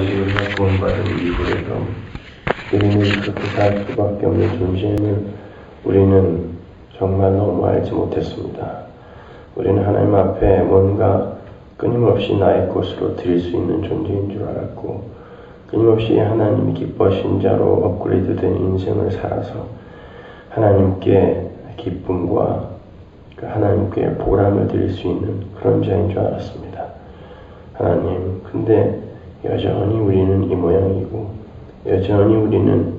그것이 우리가 구원받은 이후에도 우리는 그렇게 살 수밖에 없는 존재임을 우리는 정말 너무 알지 못했습니다. 우리는 하나님 앞에 뭔가 끊임없이 나의 것으로 드릴 수 있는 존재인 줄 알았고, 끊임없이 하나님이 기뻐하신 자로 업그레이드된 인생을 살아서 하나님께 기쁨과 하나님께 보람을 드릴 수 있는 그런 자인 줄 알았습니다. 하나님, 근데 여전히 우리는 이 모양이고 여전히 우리는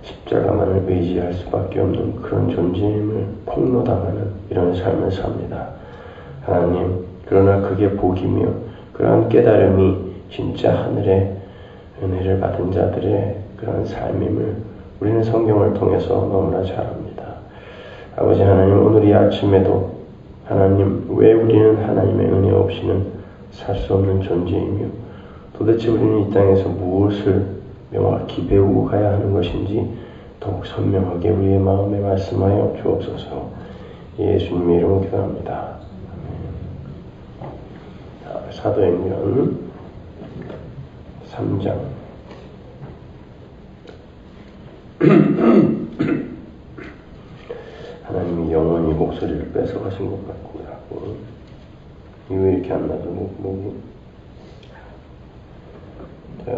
십자가만을 의지할 수밖에 없는 그런 존재임을 폭로당하는 이런 삶을 삽니다. 하나님, 그러나 그게 복이며 그러한 깨달음이 진짜 하늘의 은혜를 받은 자들의 그런 삶임을 우리는 성경을 통해서 너무나 잘 압니다. 아버지 하나님, 오늘 이 아침에도 하나님, 왜 우리는 하나님의 은혜 없이는 살 수 없는 존재이며 도대체 우리는 이 땅에서 무엇을 명확히 배우고 가야 하는 것인지 더욱 선명하게 우리의 마음에 말씀하여 주옵소서. 예수님의 이름으로 기도합니다. 사도행전 3장 하나님이 영원히 목소리를 뺏어가신 것 같고 하고, 이거 왜 이렇게 안 나죠? 목이. 자,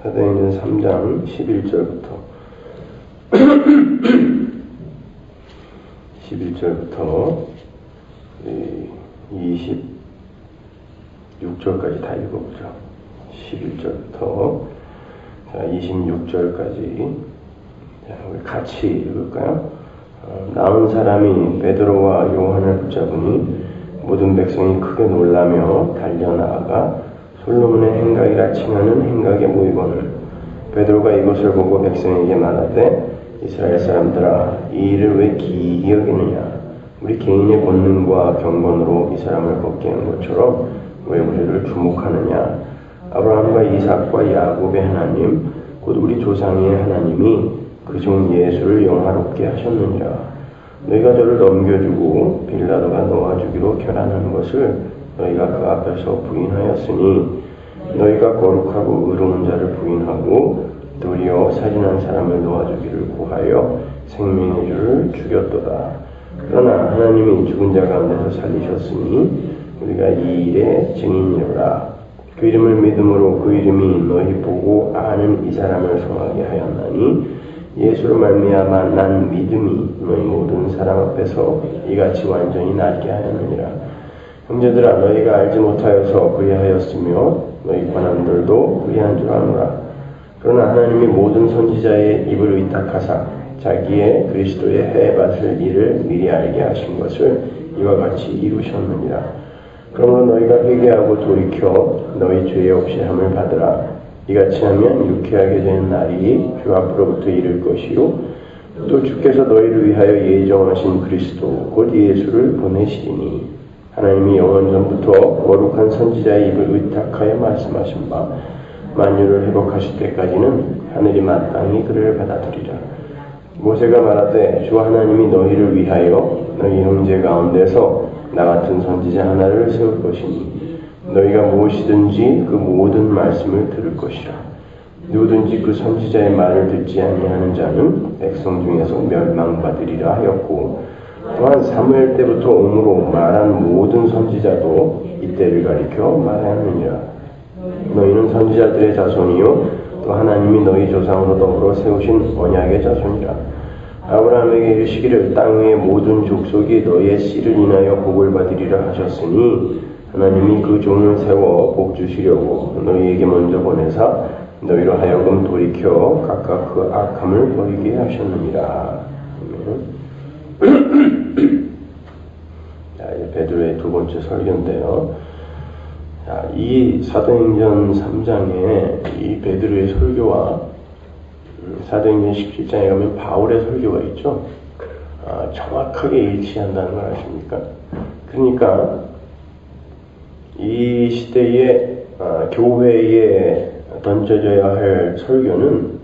사도행전 3장 11절부터 26절까지 다 읽어보죠. 11절부터 26절까지 우리 같이 읽을까요? 나온 사람이 베드로와 요한을 붙잡으니 모든 백성이 크게 놀라며 달려나아가 솔로몬의 행각이라 칭하는 행각에 모이거늘 베드로가 이것을 보고 백성에게 말하되 이스라엘 사람들아, 이 일을 왜 기이히 여기느냐? 우리 개인의 본능과 경건으로 이 사람을 걷게 한 것처럼 왜 우리를 주목하느냐? 아브라함과 이삭과 야곱의 하나님, 곧 우리 조상의 하나님이 그 종 예수를 영화롭게 하셨느니라. 너희가 저를 넘겨주고 빌라도가 놓아주기로 결단한 것을 너희가 그 앞에서 부인하였으니, 너희가 거룩하고 의로운 자를 부인하고 도리어 살인한 사람을 놓아주기를 구하여 생명의 주를 죽였도다. 그러나 하나님이 죽은 자 가운데서 살리셨으니 우리가 이 일의 증인이로라. 그 이름을 믿음으로 그 이름이 너희 보고 아는 이 사람을 성하게 하였나니, 예수로 말미암아 난 믿음이 너희 모든 사람 앞에서 이같이 완전히 낫게 하였느니라. 형제들아, 너희가 알지 못하여서 그리하였으며 너희 관원들도 그리한 줄 아노라. 그러나 하나님이 모든 선지자의 입을 의탁하사 자기의 그리스도의 해에 받을 일을 미리 알게 하신 것을 이와 같이 이루셨느니라. 그러므로 너희가 회개하고 돌이켜 너희 죄 없이 함을 받으라. 이같이 하면 유쾌하게 되는 날이 주 앞으로부터 이를 것이요, 또 주께서 너희를 위하여 예정하신 그리스도 곧 예수를 보내시리니, 하나님이 영원 전부터 거룩한 선지자의 입을 의탁하여 말씀하신 바 만유를 회복하실 때까지는 하늘이 마땅히 그를 받아들이라. 모세가 말하되 주 하나님이 너희를 위하여 너희 형제 가운데서 나 같은 선지자 하나를 세울 것이니 너희가 무엇이든지 그 모든 말씀을 들을 것이라. 누구든지 그 선지자의 말을 듣지 아니하는 자는 백성 중에서 멸망받으리라 하였고, 또한 사무엘 때부터 옴으로 말한 모든 선지자도 이때를 가리켜 말하느니라. 너희는 선지자들의 자손이요 또 하나님이 너희 조상으로 더불어 세우신 언약의 자손이라. 아브라함에게 이르시기를 땅 위의 모든 족속이 너희의 씨를 인하여 복을 받으리라 하셨으니, 하나님이 그 종을 세워 복 주시려고 너희에게 먼저 보내사 너희로 하여금 돌이켜 각각 그 악함을 버리게 하셨느니라. 자, 이제 베드로의 두 번째 설교인데요. 자, 이 사도행전 3장에 이 베드로의 설교와 사도행전 17장에 가면 바울의 설교가 있죠. 정확하게 일치한다는 걸 아십니까? 그러니까 이 시대의 교회에 던져져야 할 설교는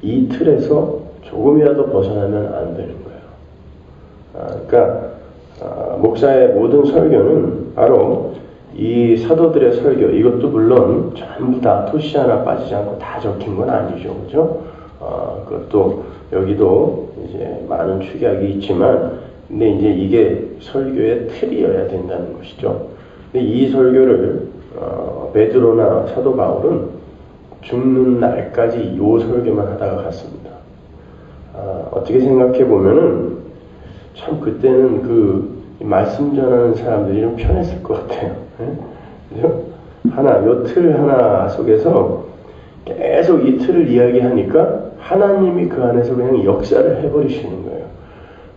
이 틀에서 조금이라도 벗어나면 안 되는 거예요. 그러니까 목사의 모든 설교는 바로 이 사도들의 설교, 이것도 물론 전부 다 토시 하나 빠지지 않고 다 적힌 건 아니죠. 그죠? 그것도 여기도 이제 많은 축약이 있지만, 근데 이제 이게 설교의 틀이어야 된다는 것이죠. 근데 이 설교를, 베드로나 사도 바울은 죽는 날까지 이 설교만 하다가 갔습니다. 어떻게 생각해 보면은 참 그때는 그 말씀 전하는 사람들이 좀 편했을 것 같아요. 그죠? 요 틀 하나 속에서 계속 이 틀을 이야기하니까 하나님이 그 안에서 그냥 역사를 해버리시는 거예요.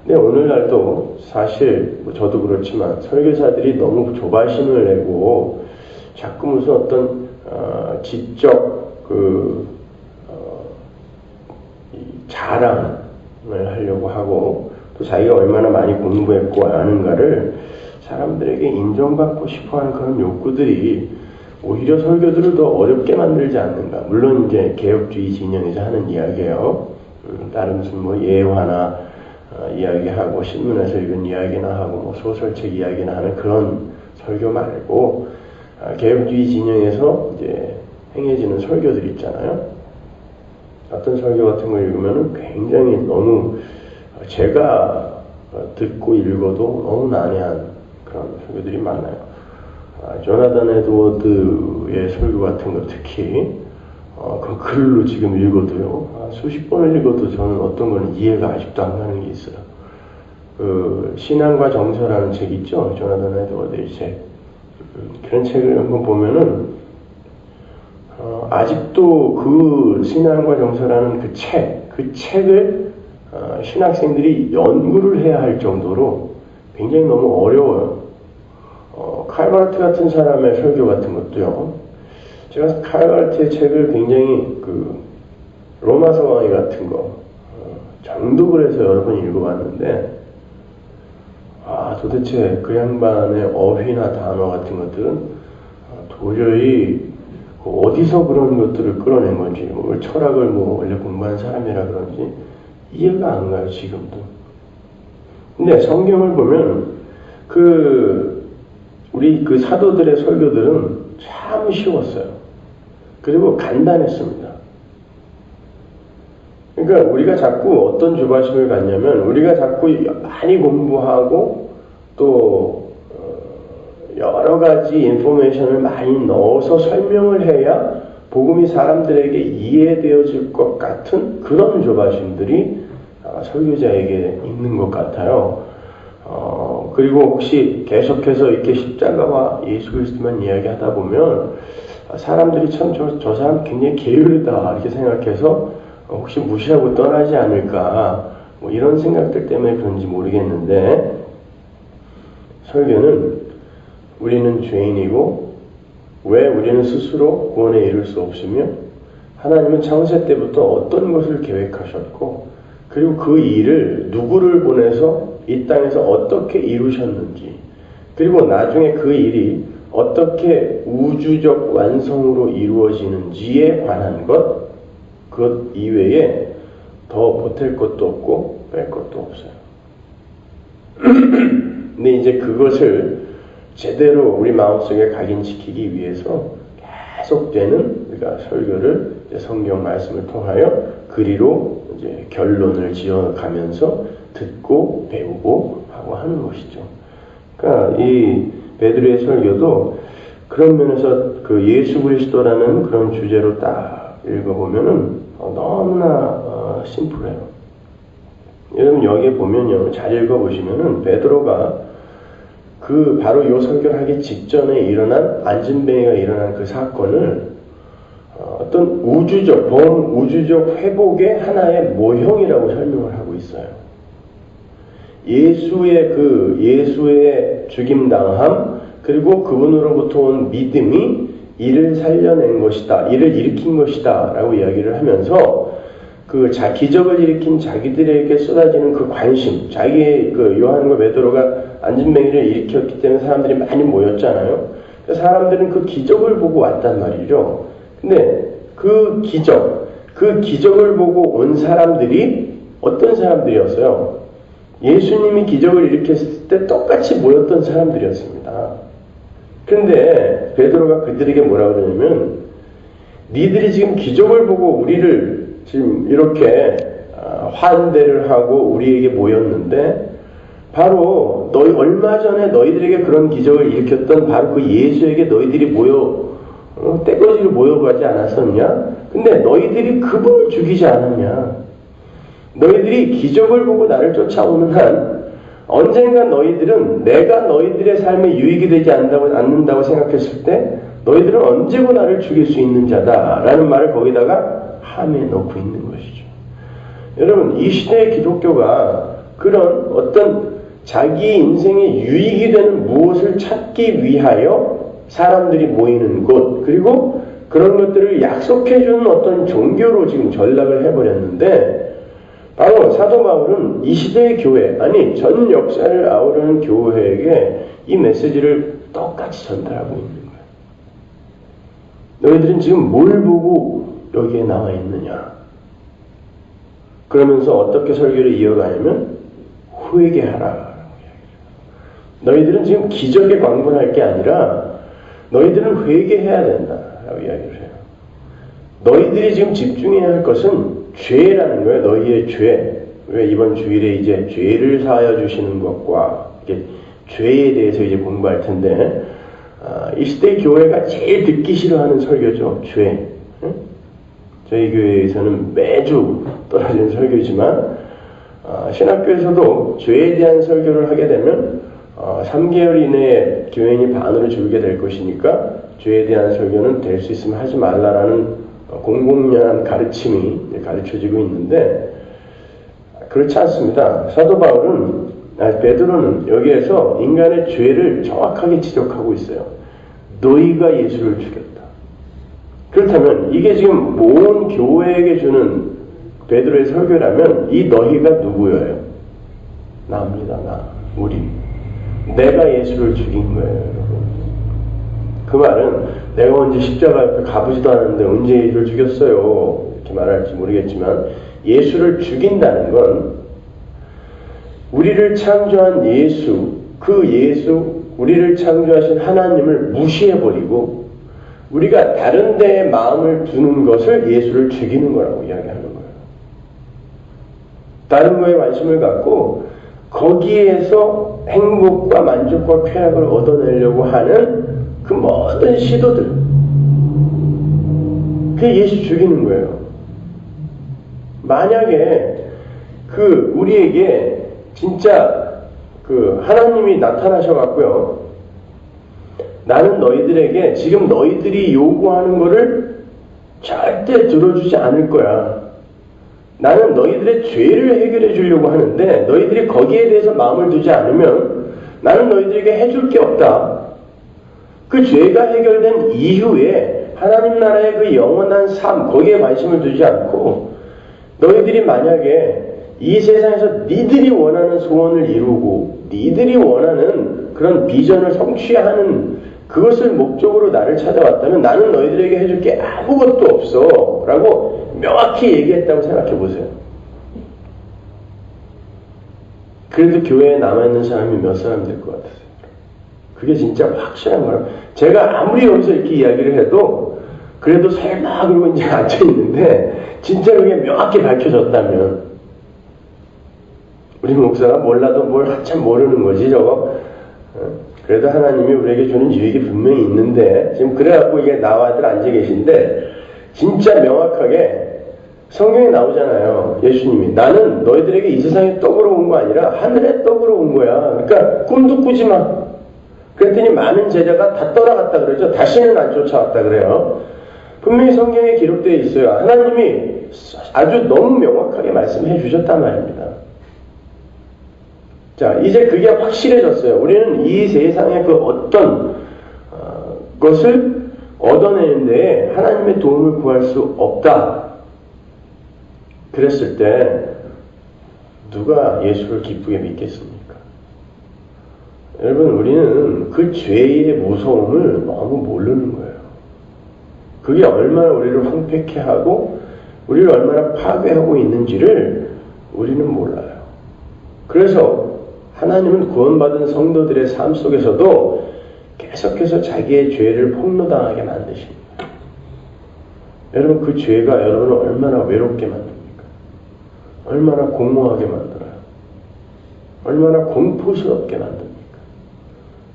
근데 오늘날도 사실 저도 그렇지만 설교사들이 너무 조바심을 내고 자꾸 무슨 어떤 지적 자랑을 하려고 하고 또 자기가 얼마나 많이 공부했고 아는가를 사람들에게 인정받고 싶어하는 그런 욕구들이 오히려 설교들을 더 어렵게 만들지 않는가. 물론 이제 개혁주의 진영에서 하는 이야기예요. 다른 무슨 뭐 예화나 이야기하고 신문에서 읽은 이야기나 하고 뭐 소설책 이야기나 하는 그런 설교 말고 개혁주의 진영에서 이제 행해지는 설교들 있잖아요. 어떤 설교 같은 거 읽으면 굉장히 너무 제가 듣고 읽어도 너무 난해한 그런 설교들이 많아요. 조나단 에드워드의 설교 같은 거 특히 그 글로 지금 읽어도요. 수십 번을 읽어도 저는 어떤 거는 이해가 아직도 안 가는 게 있어요. 그 신앙과 정서라는 책 있죠. 조나단 에드워드의 책. 그런 책을 한번 보면은 아직도 그 신앙과 정서라는 그 책을 신학생들이 연구를 해야 할 정도로 굉장히 너무 어려워요. 칼바르트 같은 사람의 설교 같은 것도요. 제가 칼바르트의 책을 굉장히 로마서 강의 같은 거 정독을 해서 여러 번 읽어봤는데 도대체 그 양반의 어휘나 단어 같은 것들은 도저히 어디서 그런 것들을 끌어낸 건지, 철학을 원래 공부한 사람이라 그런지 이해가 안 가요, 지금도. 근데 성경을 보면 우리 사도들의 설교들은 참 쉬웠어요. 그리고 간단했습니다. 그러니까 우리가 자꾸 어떤 조바심을 갖냐면 우리가 자꾸 많이 공부하고 또 여러 가지 인포메이션을 많이 넣어서 설명을 해야 복음이 사람들에게 이해되어질 것 같은 그런 조바심들이 설교자에게 있는 것 같아요. 그리고 혹시 계속해서 이렇게 십자가와 예수 그리스도만 이야기하다 보면 사람들이 참 저 사람 굉장히 게으르다 이렇게 생각해서 혹시 무시하고 떠나지 않을까 이런 생각들 때문에 그런지 모르겠는데 설교는 우리는 죄인이고 왜 우리는 스스로 구원에 이를 수 없으며 하나님은 창세 때부터 어떤 것을 계획하셨고 그리고 그 일을 누구를 보내서 이 땅에서 어떻게 이루셨는지 그리고 나중에 그 일이 어떻게 우주적 완성으로 이루어지는지에 관한 그것 이외에 더 보탤 것도 없고 뺄 것도 없어요. 근데 이제 그것을 제대로 우리 마음속에 각인시키기 위해서 계속되는 우리가 설교를 성경 말씀을 통하여 그리로 이제 결론을 지어가면서 듣고 배우고 하고 하는 것이죠. 그러니까 이 베드로의 설교도 그런 면에서 예수 그리스도라는 그런 주제로 딱 읽어보면은 너무나 심플해요. 여러분 여기에 보면요, 잘 읽어보시면은 베드로가 바로 이 설교를 하기 직전에 일어난 안진뱅이가 일어난 그 사건을 어떤 범우주적 회복의 하나의 모형이라고 설명을 하고 있어요. 예수의 죽임당함, 그리고 그분으로부터 온 믿음이 이를 살려낸 것이다, 이를 일으킨 것이다, 라고 이야기를 하면서 기적을 일으킨 자기들에게 쏟아지는 그 관심, 요한과 베드로가 안진뱅이를 일으켰기 때문에 사람들이 많이 모였잖아요. 사람들은 그 기적을 보고 왔단 말이죠. 근데 그 기적을 보고 온 사람들이 어떤 사람들이었어요? 예수님이 기적을 일으켰을 때 똑같이 모였던 사람들이었습니다. 근데 베드로가 그들에게 뭐라 그러냐면 니들이 지금 기적을 보고 우리를 지금 이렇게 환대를 하고 우리에게 모였는데 바로 너희 얼마 전에 너희들에게 그런 기적을 일으켰던 바로 그 예수에게 너희들이 떼거지로 모여가지 않았었냐? 근데 너희들이 그분을 죽이지 않았냐? 너희들이 기적을 보고 나를 쫓아오는 한 언젠가 너희들은 내가 너희들의 삶에 유익이 되지 않는다고 생각했을 때 너희들은 언제고 나를 죽일 수 있는 자다라는 말을 거기다가 함에 넣고 있는 것이죠. 여러분, 이 시대의 기독교가 그런 어떤 자기 인생에 유익이 되는 무엇을 찾기 위하여 사람들이 모이는 곳, 그리고 그런 것들을 약속해주는 어떤 종교로 지금 전락을 해버렸는데 바로 사도 바울은 이 시대의 교회, 아니 전 역사를 아우르는 교회에게 이 메시지를 똑같이 전달하고 있는 거예요. 너희들은 지금 뭘 보고 여기에 나와 있느냐? 그러면서 어떻게 설교를 이어가냐면 회개하라. 너희들은 지금 기적에 광분할 게 아니라 너희들은 회개해야 된다라고 이야기를 해요. 너희들이 지금 집중해야 할 것은 죄라는 거예요. 너희의 죄. 왜 이번 주일에 이제 죄를 사하여 주시는 것과 죄에 대해서 이제 공부할 텐데 이 시대 교회가 제일 듣기 싫어하는 설교죠. 죄. 저희 교회에서는 매주 떨어지는 설교지만 신학교에서도 죄에 대한 설교를 하게 되면 3개월 이내에 교인이 반으로 줄게 될 것이니까 죄에 대한 설교는 될 수 있으면 하지 말라라는 공공연한 가르침이 가르쳐지고 있는데 그렇지 않습니다. 사도 바울은 베드로는 여기에서 인간의 죄를 정확하게 지적하고 있어요. 너희가 예수를 죽였다. 그렇다면 이게 지금 온 교회에게 주는 베드로의 설교라면 이 너희가 누구예요? 나입니다. 나. 우리. 내가 예수를 죽인 거예요. 여러분. 그 말은 내가 언제 십자가 앞에 가보지도 않았는데 언제 예수를 죽였어요. 이렇게 말할지 모르겠지만 예수를 죽인다는 건 우리를 창조한 예수, 그 예수, 우리를 창조하신 하나님을 무시해버리고 우리가 다른 데에 마음을 두는 것을 예수를 죽이는 거라고 이야기하는 거예요. 다른 거에 관심을 갖고 거기에서 행복과 만족과 쾌락을 얻어내려고 하는 그 모든 시도들, 그게 예수 죽이는 거예요. 만약에 우리에게 진짜 하나님이 나타나셔갖고요, 나는 너희들에게 지금 너희들이 요구하는 거를 절대 들어주지 않을 거야. 나는 너희들의 죄를 해결해 주려고 하는데 너희들이 거기에 대해서 마음을 두지 않으면 나는 너희들에게 해줄 게 없다. 그 죄가 해결된 이후에 하나님 나라의 그 영원한 삶, 거기에 관심을 두지 않고 너희들이 만약에 이 세상에서 니들이 원하는 소원을 이루고 니들이 원하는 그런 비전을 성취하는 그것을 목적으로 나를 찾아왔다면 나는 너희들에게 해줄 게 아무것도 없어 라고 명확히 얘기했다고 생각해 보세요. 그래도 교회에 남아있는 사람이 몇 사람 될 것 같으세요? 그게 진짜 확실한 거예요. 제가 아무리 여기서 이렇게 이야기를 해도 그래도 설마 그러고 이제 앉아있는데 진짜 그게 명확히 밝혀졌다면 우리 목사가 몰라도 뭘 한참 모르는 거지 저거. 그래도 하나님이 우리에게 주는 유익이 분명히 있는데 지금 그래갖고 이게 나와들 앉아 계신데 진짜 명확하게 성경에 나오잖아요. 예수님이 나는 너희들에게 이 세상에 떡으로 온 거 아니라 하늘의 떡으로 온 거야. 그러니까 꿈도 꾸지 마. 그랬더니 많은 제자가 다 떠나갔다 그러죠. 다시는 안 쫓아왔다 그래요. 분명히 성경에 기록되어 있어요. 하나님이 아주 너무 명확하게 말씀해 주셨단 말입니다. 자, 이제 그게 확실해졌어요. 우리는 이 세상의 그 어떤 것을 얻어내는 데에 하나님의 도움을 구할 수 없다. 그랬을 때 누가 예수를 기쁘게 믿겠습니까? 여러분, 우리는 그 죄의 무서움을 너무 모르는 거예요. 그게 얼마나 우리를 황폐케 하고 우리를 얼마나 파괴하고 있는지를 우리는 몰라요. 그래서 하나님은 구원받은 성도들의 삶 속에서도 계속해서 자기의 죄를 폭로당하게 만드십니다. 여러분, 그 죄가 여러분을 얼마나 외롭게 만듭니까? 얼마나 공허하게 만들어요? 얼마나 공포스럽게 만듭니까?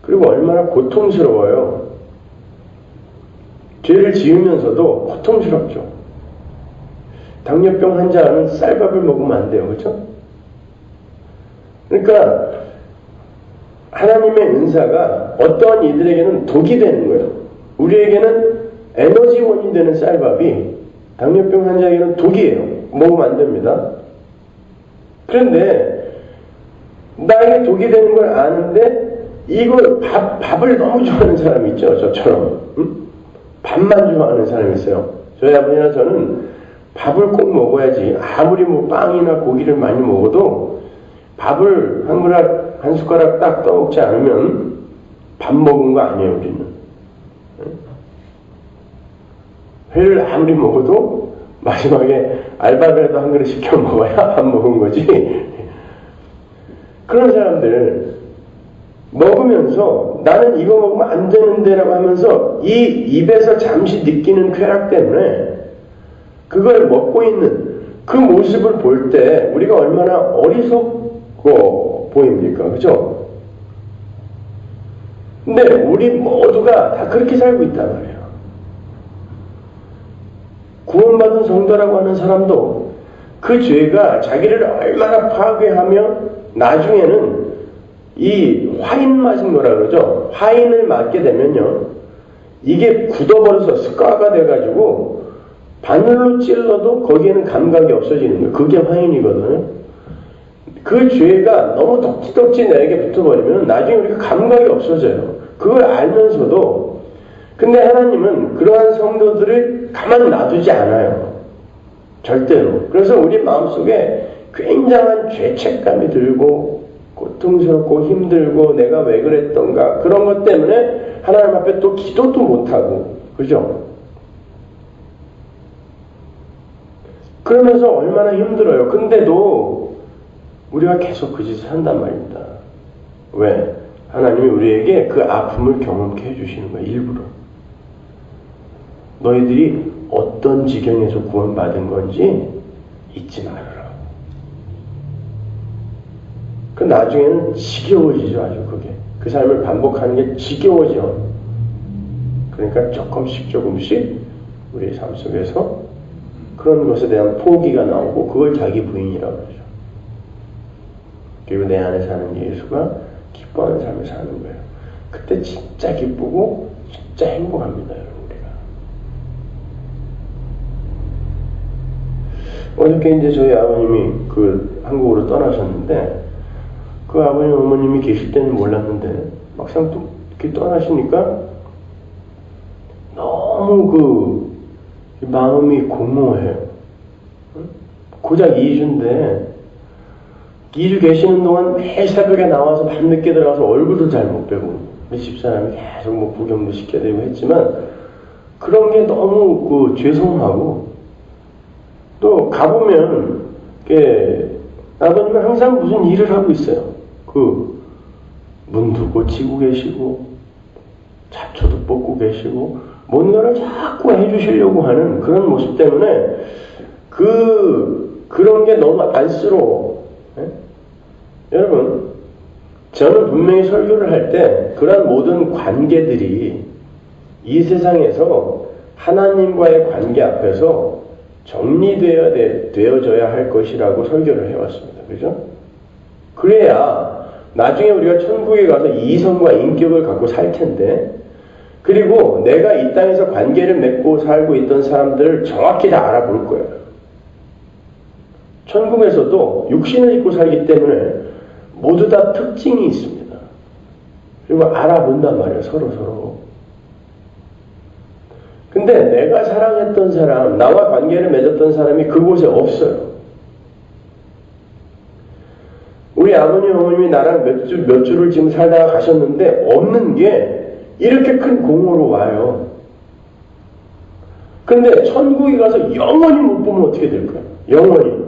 그리고 얼마나 고통스러워요. 죄를 지으면서도 고통스럽죠. 당뇨병 환자는 쌀밥을 먹으면 안 돼요. 그렇죠? 그러니까 하나님의 은사가 어떠한 이들에게는 독이 되는 거예요. 우리에게는 에너지원이 되는 쌀밥이 당뇨병 환자에게는 독이에요. 먹으면 안 됩니다. 그런데 나에게 독이 되는 걸 아는데 이걸 밥을 너무 좋아하는 사람이 있죠. 저처럼. 응? 밥만 좋아하는 사람이 있어요. 저희 아버지나 저는 밥을 꼭 먹어야지. 아무리 뭐 빵이나 고기를 많이 먹어도 밥을 한 숟가락 딱 떠먹지 않으면 밥 먹은 거 아니에요, 우리는. 회를 아무리 먹어도 마지막에 알바라도 한 그릇 시켜 먹어야 밥 먹은 거지. 그런 사람들 먹으면서 나는 이거 먹으면 안 되는데라고 하면서 이 입에서 잠시 느끼는 쾌락 때문에 그걸 먹고 있는 그 모습을 볼 때 우리가 얼마나 어리석고 보입니까? 그죠? 근데 우리 모두가 다 그렇게 살고 있단 말이에요. 구원받은 성도라고 하는 사람도 그 죄가 자기를 얼마나 파괴하며 나중에는 이 화인 마신 거라 그러죠. 화인을 맞게 되면요. 이게 굳어버려서 습가가 돼가지고 바늘로 찔러도 거기에는 감각이 없어지는 거예요. 그게 화인이거든요. 그 죄가 너무 덕지덕지 내게 붙어버리면 나중에 우리가 감각이 없어져요. 그걸 알면서도 근데 하나님은 그러한 성도들을 가만 놔두지 않아요. 절대로. 그래서 우리 마음속에 굉장한 죄책감이 들고 고통스럽고 힘들고 내가 왜 그랬던가 그런 것 때문에 하나님 앞에 또 기도도 못하고 그죠? 그러면서 얼마나 힘들어요. 근데도 우리가 계속 그 짓을 한단 말입니다. 왜? 하나님이 우리에게 그 아픔을 경험케 해주시는 거예요. 일부러. 너희들이 어떤 지경에서 구원받은 건지 잊지 말아라. 그 나중에는 지겨워지죠. 아주 그게. 그 삶을 반복하는 게 지겨워져. 그러니까 조금씩 우리의 삶 속에서 그런 것에 대한 포기가 나오고 그걸 자기 부인이라고 그러죠. 그리고 내 안에 사는 예수가 기뻐하는 삶을 사는 거예요. 그때 진짜 기쁘고 진짜 행복합니다. 여러분 우리가. 어저께 이제 저희 아버님이 그 한국으로 떠나셨는데 그 아버님 어머님이 계실 때는 몰랐는데 막상 또 이렇게 떠나시니까 너무 그 마음이 공허해요. 고작 2주인데 2주 계시는 동안 매일 새벽에 나와서 밤늦게 들어가서 얼굴도 잘 못 뵈고 우리 집사람이 계속 뭐 구경도 시켜드리고 했지만 그런 게 너무 그 죄송하고 또 가보면 아버님은 항상 무슨 일을 하고 있어요. 그 문도 고치고 계시고 잡초도 뽑고 계시고 뭔가를 자꾸 해주시려고 하는 그런 모습 때문에 그런 게 너무 안쓰러워. 네? 여러분, 저는 분명히 설교를 할 때 그런 모든 관계들이 이 세상에서 하나님과의 관계 앞에서 정리되어져야 할 것이라고 설교를 해왔습니다. 그죠? 그래야 나중에 우리가 천국에 가서 이성과 인격을 갖고 살 텐데 그리고 내가 이 땅에서 관계를 맺고 살고 있던 사람들을 정확히 다 알아볼 거예요. 천국에서도 육신을 입고 살기 때문에 모두 다 특징이 있습니다. 그리고 알아본단 말이에요. 서로. 근데 내가 사랑했던 사람, 나와 관계를 맺었던 사람이 그곳에 없어요. 우리 아버님, 어머님이 나랑 몇 주를 지금 살다가 가셨는데 없는 게 이렇게 큰 공허로 와요. 근데 천국에 가서 영원히 못 보면 어떻게 될까요? 영원히.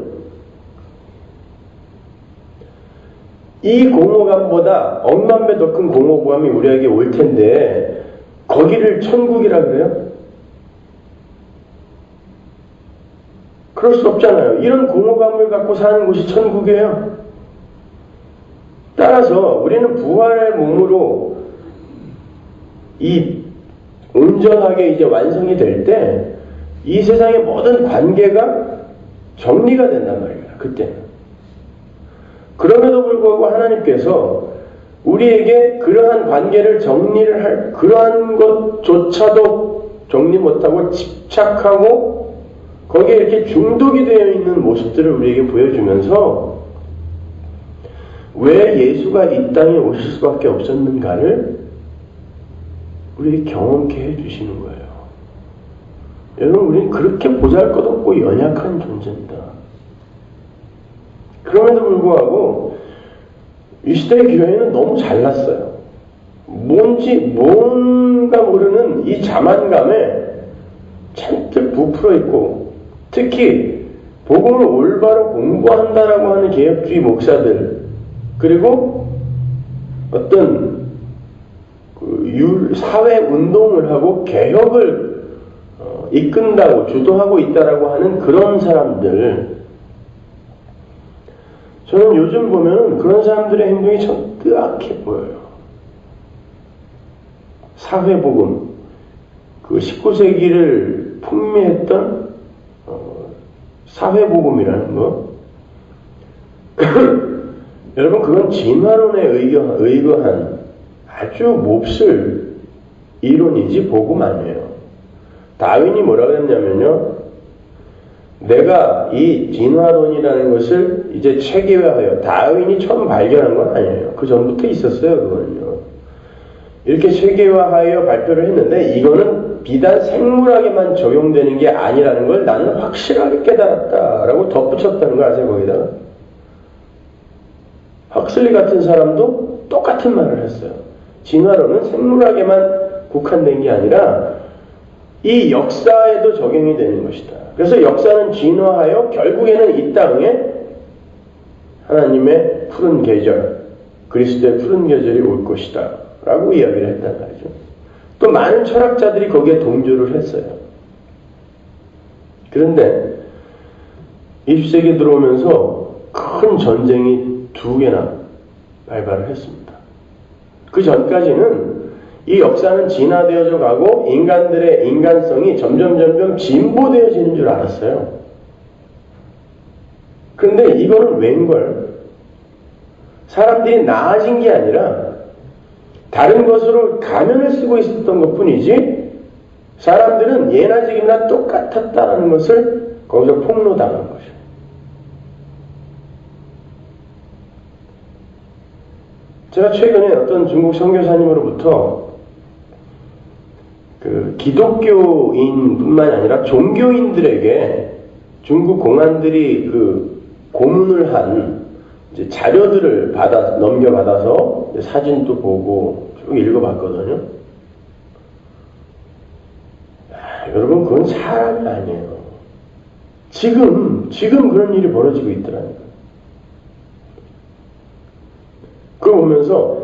이 공허감보다 억만 배 더 큰 공허감이 우리에게 올 텐데 거기를 천국이라 그래요? 그럴 수 없잖아요. 이런 공허감을 갖고 사는 곳이 천국이에요. 따라서 우리는 부활의 몸으로 이 온전하게 이제 완성이 될 때 이 세상의 모든 관계가 정리가 된단 말이에요. 그때는. 그럼에도 불구하고 하나님께서 우리에게 그러한 관계를 정리를 할 그러한 것조차도 정리 못하고 집착하고 거기에 이렇게 중독이 되어 있는 모습들을 우리에게 보여주면서 왜 예수가 이 땅에 오실 수밖에 없었는가를 우리에게 경험케 해주시는 거예요. 여러분, 우리는 그렇게 보잘것없고 연약한 존재입니다. 그럼에도 불구하고 이 시대의 교회는 너무 잘났어요. 뭔가 모르는 이 자만감에 잔뜩 부풀어 있고, 특히 복음을 올바로 공부한다라고 하는 개혁주의 목사들, 그리고 어떤 사회 운동을 하고 개혁을 이끈다고 주도하고 있다라고 하는 그런 사람들, 저는 요즘 보면 그런 사람들의 행동이 참 뜨악해 보여요. 사회복음, 그 19세기를 풍미했던 사회복음이라는 거. 여러분, 그건 진화론에 의거한 아주 몹쓸 이론이지 복음 아니에요. 다윈이 뭐라고 했냐면요, 내가 이 진화론이라는 것을 이제 체계화하여, 다윈이 처음 발견한 건 아니에요. 그 전부터 있었어요. 그거는요. 이렇게 체계화하여 발표를 했는데 이거는 비단 생물학에만 적용되는 게 아니라는 걸 나는 확실하게 깨달았다라고 덧붙였다는 거 아세요? 거기다가 헉슬리 같은 사람도 똑같은 말을 했어요. 진화론은 생물학에만 국한된 게 아니라 이 역사에도 적용이 되는 것이다. 그래서 역사는 진화하여 결국에는 이 땅에 하나님의 푸른 계절, 그리스도의 푸른 계절이 올 것이다 라고 이야기를 했단 말이죠. 또 많은 철학자들이 거기에 동조를 했어요. 그런데 20세기에 들어오면서 큰 전쟁이 2개나 발발을 했습니다. 그 전까지는 이 역사는 진화되어져 가고 인간들의 인간성이 점점 진보되어지는 줄 알았어요. 그런데 이거는 웬걸? 사람들이 나아진 게 아니라 다른 것으로 가면을 쓰고 있었던 것 뿐이지 사람들은 예나 지금이나 똑같았다는 것을 거기서 폭로당한 것이에요. 제가 최근에 어떤 중국 선교사님으로부터 그 기독교인뿐만 아니라 종교인들에게 중국 공안들이 그 고문을 한 이제 자료들을 넘겨받아서 사진도 보고 쭉 읽어봤거든요. 여러분, 그건 사람이 아니에요. 지금 그런 일이 벌어지고 있더라니까요. 그걸 보면서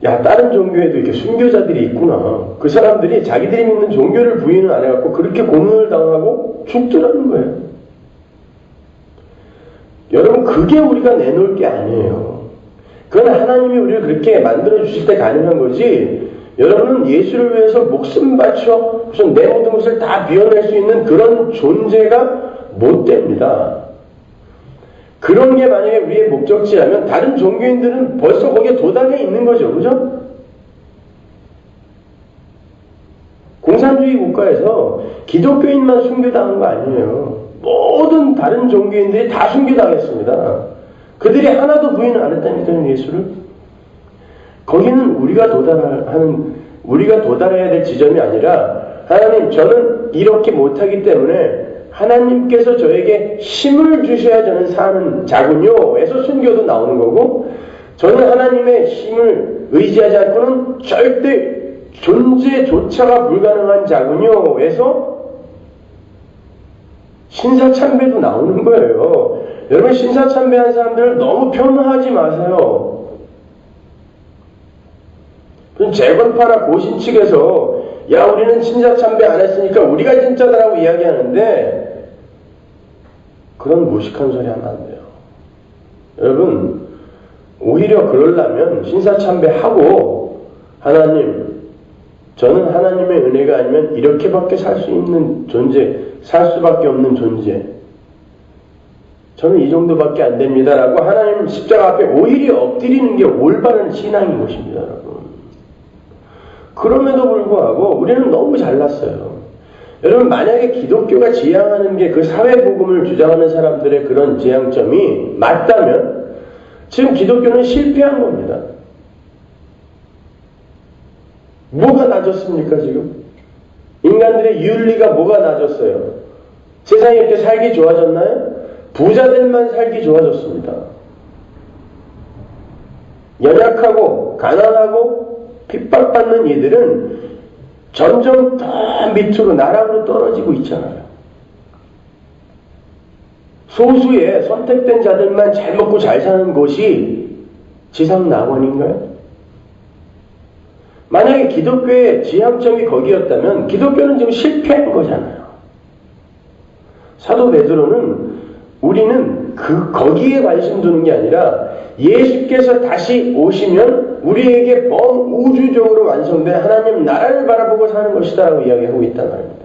야, 다른 종교에도 이렇게 순교자들이 있구나. 그 사람들이 자기들이 믿는 종교를 부인을 안 해갖고 그렇게 고문을 당하고 죽더라는 거예요. 여러분, 그게 우리가 내놓을 게 아니에요. 그건 하나님이 우리를 그렇게 만들어주실 때 가능한 거지, 여러분은 예수를 위해서 목숨 바쳐 무슨 내 모든 것을 다 비워낼 수 있는 그런 존재가 못 됩니다. 그런 게 만약에 우리의 목적지라면 다른 종교인들은 벌써 거기에 도달해 있는 거죠. 그죠? 공산주의 국가에서 기독교인만 순교당한 거 아니에요. 모든 다른 종교인들이 다 순교당했습니다. 그들이 하나도 부인을 안 했다니까요, 예수를. 거기는 우리가 도달해야 될 지점이 아니라, 하나님, 저는 이렇게 못하기 때문에 하나님께서 저에게 힘을 주셔야 저는 사는 자군요 에서 순교도 나오는 거고, 저는 하나님의 힘을 의지하지 않고는 절대 존재조차가 불가능한 자군요 에서 신사참배도 나오는 거예요. 여러분, 신사참배한 사람들을 너무 폄하하지 마세요. 무슨 재건파나 고신 측에서 야 우리는 신사참배 안 했으니까 우리가 진짜다라고 이야기하는데 그런 무식한 소리 하면 안 돼요. 여러분 오히려 그러려면 신사참배하고 하나님 저는 하나님의 은혜가 아니면 이렇게밖에 살 수 있는 존재 살 수밖에 없는 존재 저는 이 정도밖에 안 됩니다라고 하나님 십자가 앞에 오히려 엎드리는 게 올바른 신앙인 것입니다. 여러분. 그럼에도 불구하고 우리는 너무 잘났어요. 여러분 만약에 기독교가 지향하는 게 그 사회복음을 주장하는 사람들의 그런 지향점이 맞다면 지금 기독교는 실패한 겁니다. 뭐가 낮았습니까 지금? 인간들의 윤리가 뭐가 낮았어요? 세상이 이렇게 살기 좋아졌나요? 부자들만 살기 좋아졌습니다. 연약하고 가난하고 핍박받는 이들은 점점 더 밑으로 나락으로 떨어지고 있잖아요. 소수의 선택된 자들만 잘 먹고 잘 사는 곳이 지상낙원인가요? 만약에 기독교의 지향점이 거기였다면 기독교는 지금 실패한 거잖아요. 사도 베드로는 우리는 거기에 관심 두는 게 아니라 예수께서 다시 오시면 우리에게 범우주적으로 완성된 하나님 나라를 바라보고 사는 것이다라고 이야기하고 있단 말입니다.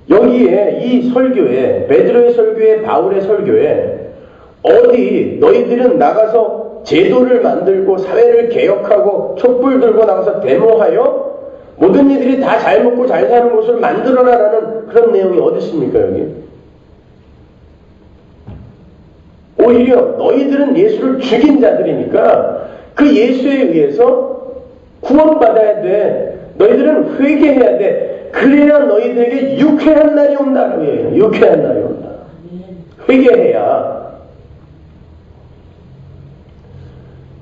여기에 이 설교에 베드로의 설교에 바울의 설교에 어디 너희들은 나가서 제도를 만들고 사회를 개혁하고 촛불 들고 나가서 데모하여 모든 이들이 다 잘 먹고 잘 사는 곳을 만들어라라는 그런 내용이 어디 있습니까 여기? 오히려 너희들은 예수를 죽인 자들이니까 그 예수에 의해서 구원받아야 돼. 너희들은 회개해야 돼. 그래야 너희들에게 유쾌한 날이 온다라고 해요. 유쾌한 날이 온다. 회개해야.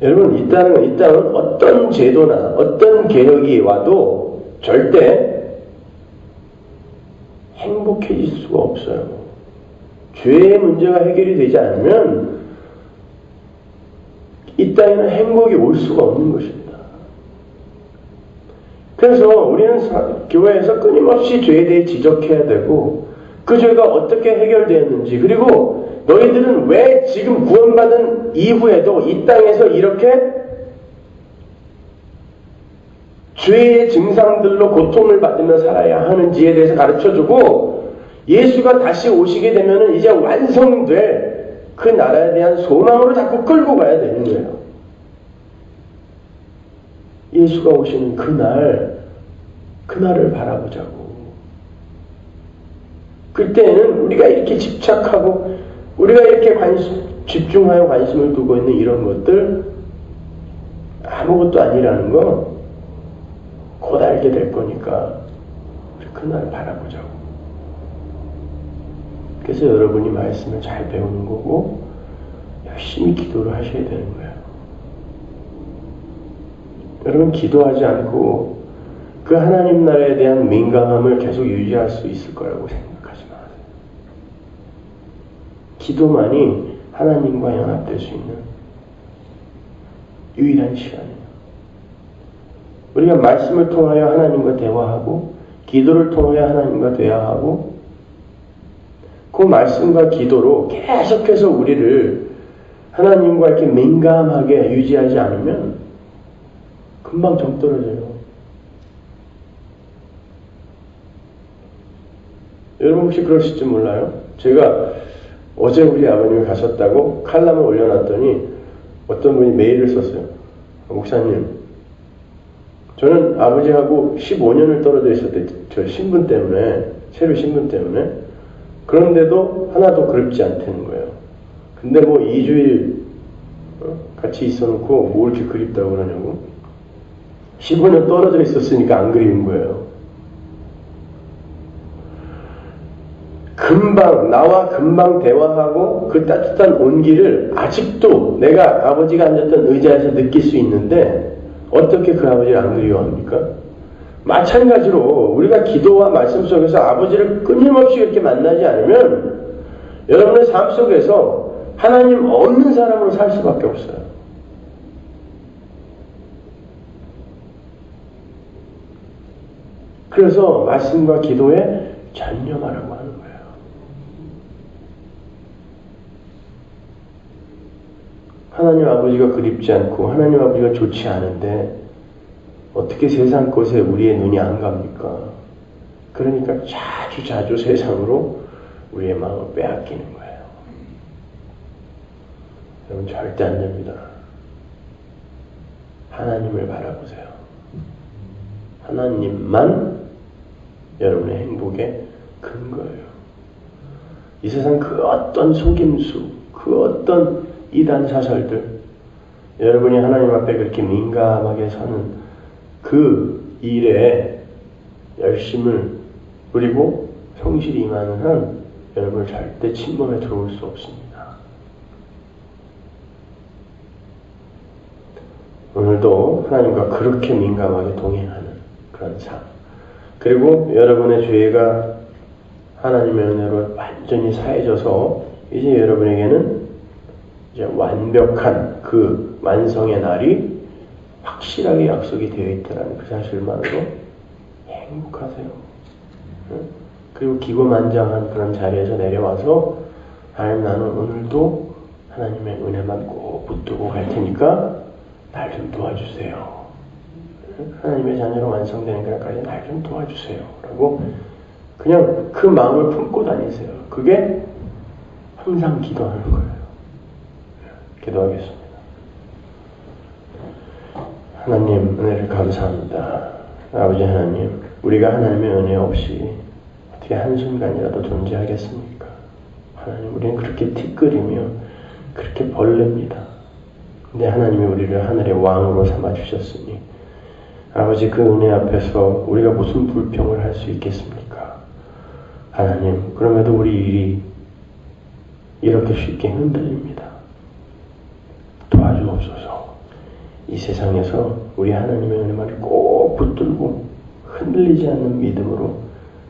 여러분 이 땅은 어떤 제도나 어떤 개혁이 와도 절대 행복해질 수가 없어요. 죄의 문제가 해결이 되지 않으면 이 땅에는 행복이 올 수가 없는 것입니다. 그래서 우리는 교회에서 끊임없이 죄에 대해 지적해야 되고 그 죄가 어떻게 해결되었는지 그리고 너희들은 왜 지금 구원받은 이후에도 이 땅에서 이렇게 죄의 증상들로 고통을 받으며 살아야 하는지에 대해서 가르쳐주고 예수가 다시 오시게 되면 이제 완성될 그 나라에 대한 소망으로 자꾸 끌고 가야 되는 거예요. 예수가 오시는 그날을 바라보자고. 그때는 우리가 이렇게 집착하고 우리가 이렇게 집중하여 관심을 두고 있는 이런 것들 아무것도 아니라는 거 곧 알게 될 거니까 우리 그날 바라보자고. 그래서 여러분이 말씀을 잘 배우는 거고 열심히 기도를 하셔야 되는 거예요. 여러분 기도하지 않고 그 하나님 나라에 대한 민감함을 계속 유지할 수 있을 거라고 생각하지 마세요. 기도만이 하나님과 연합될 수 있는 유일한 시간이에요. 우리가 말씀을 통하여 하나님과 대화하고 기도를 통하여 하나님과 대화하고 그 말씀과 기도로 계속해서 우리를 하나님과 이렇게 민감하게 유지하지 않으면 금방 정 떨어져요. 여러분 혹시 그러실지 몰라요? 제가 어제 우리 아버님이 가셨다고 칼럼을 올려놨더니 어떤 분이 메일을 썼어요. 목사님, 저는 아버지하고 15년을 떨어져 있었대. 저 신분 때문에, 체류 신분 때문에. 그런데도 하나도 그립지 않다는 거예요. 근데 뭐 2주일 같이 있어놓고 뭐 이렇게 그립다고 그러냐고. 15년 떨어져 있었으니까 안 그리운 거예요. 나와 금방 대화하고 그 따뜻한 온기를 아직도 내가 아버지가 앉았던 의자에서 느낄 수 있는데 어떻게 그 아버지를 안 그리워합니까? 마찬가지로 우리가 기도와 말씀 속에서 아버지를 끊임없이 이렇게 만나지 않으면 여러분의 삶 속에서 하나님 없는 사람으로 살 수밖에 없어요. 그래서 말씀과 기도에 전념하라고 하는 거예요. 하나님 아버지가 그립지 않고 하나님 아버지가 좋지 않은데 어떻게 세상 것에 우리의 눈이 안 갑니까? 그러니까 자주 세상으로 우리의 마음을 빼앗기는 거예요. 여러분 절대 안 됩니다. 하나님을 바라보세요. 하나님만 여러분의 행복의 근거예요. 이 세상 그 어떤 속임수, 그 어떤 이단 사설들, 여러분이 하나님 앞에 그렇게 민감하게 서는 그 일에 열심을 그리고 성실히 임하는 한 여러분을 절대 침범에 들어올 수 없습니다. 오늘도 하나님과 그렇게 민감하게 동행하는 그런 삶. 그리고 여러분의 죄가 하나님의 은혜로 완전히 사해져서 이제 여러분에게는 이제 완벽한 그 완성의 날이 확실하게 약속이 되어 있다는 그 사실만으로 행복하세요. 그리고 기고만장한 그런 자리에서 내려와서 하나님 나는 오늘도 하나님의 은혜만 꼭 붙들고 갈 테니까 날 좀 도와주세요. 하나님의 자녀로 완성되는 그날까지 날 좀 도와주세요. 라고 그냥 그 마음을 품고 다니세요. 그게 항상 기도하는 거예요. 기도하겠습니다. 하나님 은혜를 감사합니다. 아버지 하나님, 우리가 하나님의 은혜 없이 어떻게 한순간이라도 존재하겠습니까? 하나님, 우리는 그렇게 티끌이며 그렇게 벌레입니다. 근데 하나님이 우리를 하늘의 왕으로 삼아주셨으니 아버지 그 은혜 앞에서 우리가 무슨 불평을 할 수 있겠습니까? 하나님, 그럼에도 우리 일이 이렇게 쉽게 흔들립니다. 도와주옵소서. 이 세상에서 우리 하나님의 은혜만을 꼭 붙들고 흔들리지 않는 믿음으로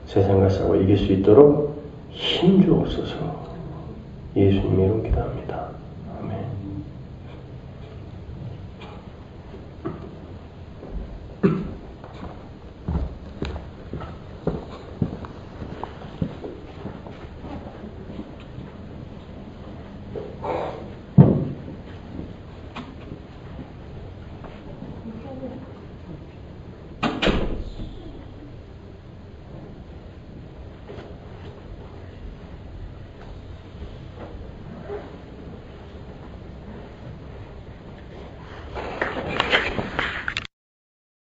세상과 싸워 이길 수 있도록 힘 주옵소서. 예수님의 이름 기도합니다.